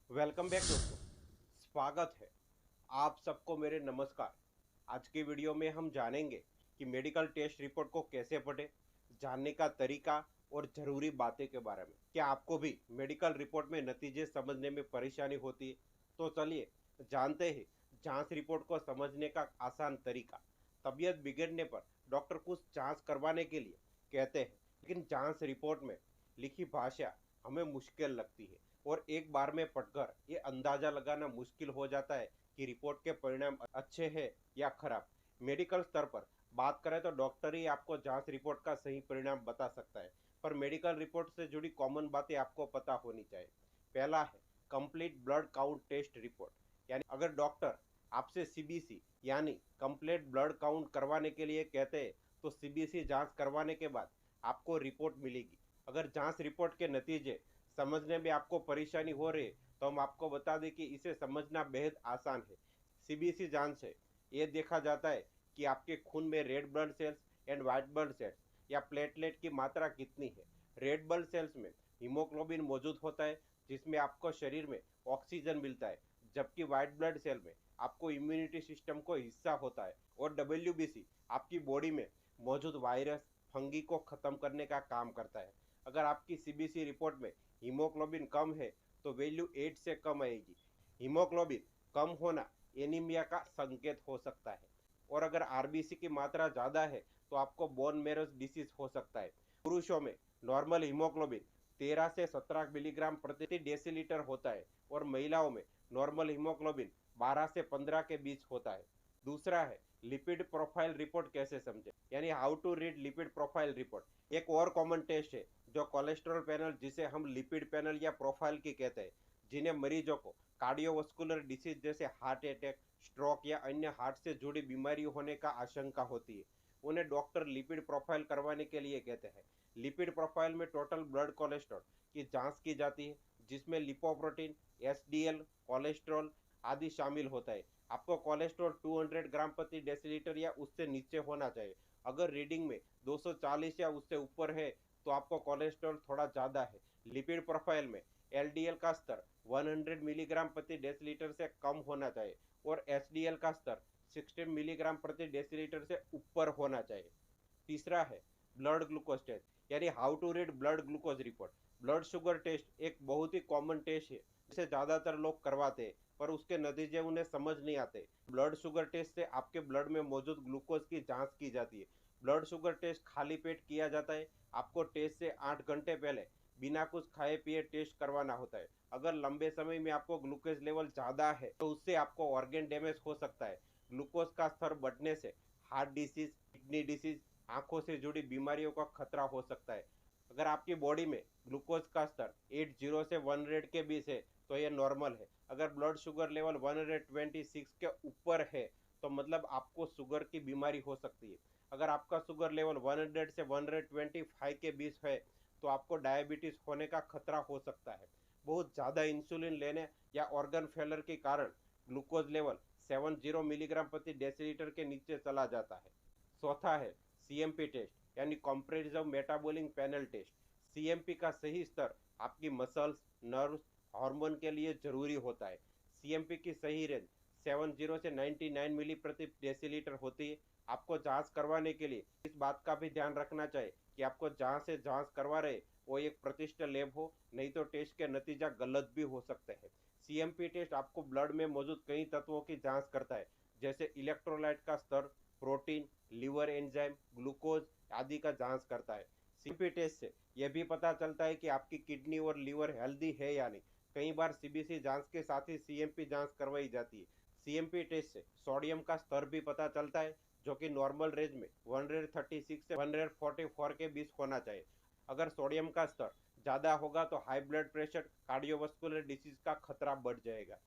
Welcome back दोस्तों। स्वागत है आप सबको मेरे नमस्कार। आज की वीडियो में हम जानेंगे कि मेडिकल टेस्ट रिपोर्ट को कैसे पढ़ें, जानने का तरीका और ज़रूरी बातें के बारे में। क्या आपको भी मेडिकल रिपोर्ट में नतीजे समझने में परेशानी होती है? तो चलिए जानते हैं जांच रिपोर्ट को समझने का आसान तरीका। तबीयत बिगड़ने पर डॉक्टर कुछ जांच करवाने के लिए कहते हैं, लेकिन जांच रिपोर्ट में लिखी भाषा हमें मुश्किल लगती है और एक बार में पढ़कर ये अंदाजा लगाना मुश्किल हो जाता है कि रिपोर्ट के परिणाम अच्छे हैं या खराब। मेडिकल स्तर पर बात करें तो डॉक्टर ही आपको जांच रिपोर्ट का सही परिणाम बता सकता है, पर मेडिकल रिपोर्ट से जुड़ी कॉमन बातें आपको पता होनी चाहिए। पहला है complete blood count test report. यानी अगर डॉक्टर आपसे सीबीसी यानी कंप्लीट ब्लड काउंट करवाने के लिए कहते हैं तो सीबीसी जांच करवाने के बाद आपको रिपोर्ट मिलेगी। अगर जांच रिपोर्ट के नतीजे समझने में आपको परेशानी हो रही है तो हम आपको बता दें कि इसे समझना बेहद आसान है। सीबीसी जांच से ये देखा जाता है कि आपके खून में red blood cells and white blood cells या प्लेटलेट की मात्रा कितनी है। रेड ब्लड सेल्स में हीमोग्लोबिन मौजूद होता है जिसमें आपको शरीर में ऑक्सीजन मिलता है, जबकि वाइट ब्लड सेल में आपको इम्यूनिटी सिस्टम को हिस्सा होता है। और डब्ल्यूबीसी आपकी बॉडी में मौजूद वायरस फंगी को खत्म करने का काम करता है। अगर आपकी सीबीसी रिपोर्ट में हीमोग्लोबिन कम है तो वैल्यू 8 से कम आएगी। हीमोग्लोबिन कम होना एनीमिया का संकेत हो सकता है। और अगर आरबीसी की मात्रा ज़्यादा है तो आपको बोन मैरो डिसीज हो सकता है। पुरुषों में नॉर्मल हीमोग्लोबिन 13 से 17 मिलीग्राम प्रति डेसीलीटर होता है और महिलाओं में नॉर्मल हीमोग्लोबिन 12 से 15 के बीच होता है। दूसरा है लिपिड प्रोफाइल रिपोर्ट कैसे समझे, यानी how to read lipid profile report. एक और कॉमन टेस्ट है जो कोलेस्ट्रॉल पैनल, जिसे हम लिपिड पैनल या प्रोफाइल की कहते हैं, जिन्हें मरीजों को कार्डियोवास्कुलर डिसीज जैसे हार्ट अटैक, स्ट्रोक या अन्य हार्ट से जुड़ी बीमारी होने का आशंका होती है, उन्हें डॉक्टर लिपिड प्रोफाइल करवाने के लिए कहते हैं। लिपिड प्रोफाइल में टोटल ब्लड कोलेस्ट्रॉल की जांच की जाती है, जिसमें लिपोप्रोटीन, एसडीएल, कोलेस्ट्रॉल आदि शामिल होता है। आपको कोलेस्ट्रॉल 200 ग्राम प्रति डेसीलीटर या उससे नीचे होना चाहिए। अगर रीडिंग में 240 या उससे ऊपर है तो आपको कोलेस्ट्रॉल थोड़ा ज़्यादा है। लिपिड प्रोफाइल में एलडीएल का स्तर 100 मिलीग्राम प्रति डेसीलीटर से कम होना चाहिए और एसडीएल का स्तर 16 मिलीग्राम प्रति डेसीलीटर से ऊपर होना चाहिए। तीसरा है ब्लड ग्लूकोज टेस्ट, यानी how to read blood glucose report. Blood sugar test एक बहुत ही कॉमन टेस्ट है जिसे ज़्यादातर लोग करवाते हैं, पर उसके नतीजे उन्हें समझ नहीं आते। ब्लड शुगर टेस्ट से आपके ब्लड में मौजूद ग्लूकोज की जांच की जाती है। ब्लड शुगर टेस्ट खाली पेट किया जाता है। आपको टेस्ट से 8 घंटे पहले बिना कुछ खाए पिए टेस्ट करवाना होता है। अगर लंबे समय में आपको ग्लूकोज लेवल ज़्यादा है तो उससे आपको ऑर्गेन डैमेज हो सकता है। ग्लूकोज का स्तर बढ़ने से हार्ट डिसीज, किडनी डिसीज, आंखों से जुड़ी बीमारियों का खतरा हो सकता है। अगर आपकी बॉडी में ग्लूकोज का स्तर 80 से 100 के बीच है तो यह नॉर्मल है। अगर ब्लड शुगर लेवल 126 के ऊपर है तो मतलब आपको शुगर की बीमारी हो सकती है। अगर आपका शुगर लेवल 100 से 125 के बीच है तो आपको डायबिटीज होने का खतरा हो सकता है। बहुत ज़्यादा इंसुलिन लेने या ऑर्गन फेलर के कारण ग्लूकोज लेवल 70 मिलीग्राम प्रति डेसीलीटर के नीचे चला जाता है। चौथा है सीएमपी टेस्ट, यानी comprehensive metabolic panel test. CMP का सही स्तर आपकी मसल्स, नर्व्स, हार्मोन के लिए जरूरी होता है। सीएमपी की सही रेंज 70 से 99 मिली प्रति डेसीलीटर होती है। आपको जांच करवाने के लिए इस बात का भी ध्यान रखना चाहिए कि आपको जहां से जांच करवा रहे वो एक प्रतिष्ठित लैब हो, नहीं तो टेस्ट के नतीजा गलत भी हो सकते हैं। सीएमपी टेस्ट आपको ब्लड में मौजूद कई तत्वों की जांच करता है, जैसे इलेक्ट्रोलाइट का स्तर, प्रोटीन, लिवर एंजाइम, ग्लूकोज आदि का जांच करता है। सीएमपी टेस्ट से यह भी पता चलता है कि आपकी किडनी और लीवर हेल्दी है या नहीं। कई बार सीबीसी जांच के साथ ही सीएमपी जांच करवाई जाती है। सीएमपी टेस्ट से सोडियम का स्तर भी पता चलता है, जो कि नॉर्मल रेंज में 136 से 144 के बीच होना चाहिए। अगर सोडियम का स्तर ज़्यादा होगा तो high blood pressure, cardiovascular disease का खतरा बढ़ जाएगा।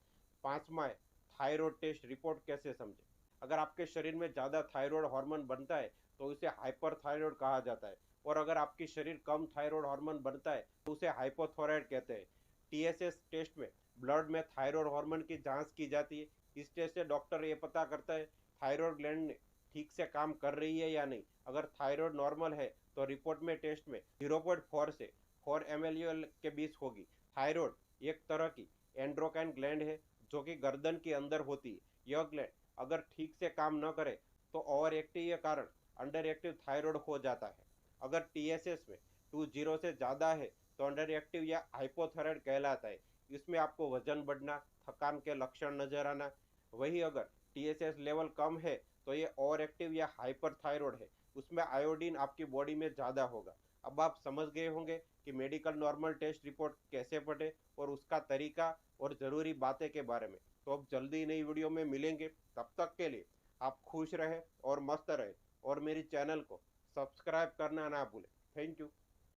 पांचवा है थायराइड टेस्ट रिपोर्ट कैसे समझें। अगर आपके शरीर में ज़्यादा थायराइड हार्मोन बनता है तो उसे हाइपरथायराइड कहा जाता है, और अगर आपकी शरीर कम थायराइड हार्मोन बनता है तो उसे हाइपोथायराइड कहते हैं। टीएसएच टेस्ट में ब्लड में थायराइड हार्मोन की जांच की जाती है। इस टेस्ट से डॉक्टर ये पता करता है थायराइड ग्लैंड ठीक से काम कर रही है या नहीं। अगर थायराइड नॉर्मल है तो रिपोर्ट में टेस्ट में 0.4 से 4 ml के बीच होगी। थायराइड एक तरह की एंड्रोक्राइन ग्लैंड है जो कि गर्दन के अंदर होती है। यह ग्लैंड अगर ठीक से काम न करे तो ओवर एक्टिव के कारण अंडर एक्टिव थायराइड हो जाता है। अगर टीएसएस में 20 से ज़्यादा है तो अंडर एक्टिव या हाइपोथायराइड कहलाता है। इसमें आपको वजन बढ़ना, थकान के लक्षण नजर आना। वही अगर टीएसएस लेवल कम है तो ये ओवर एक्टिव या हाइपर थायराइड है, उसमें आयोडीन आपकी बॉडी में ज़्यादा होगा। अब आप समझ गए होंगे कि मेडिकल नॉर्मल टेस्ट रिपोर्ट कैसे पढ़े और उसका तरीका और ज़रूरी बातें के बारे में। तो अब जल्दी नई वीडियो में मिलेंगे, तब तक के लिए आप खुश रहे और मस्त रहे और मेरी चैनल को सब्सक्राइब करना ना भूलें। Thank you.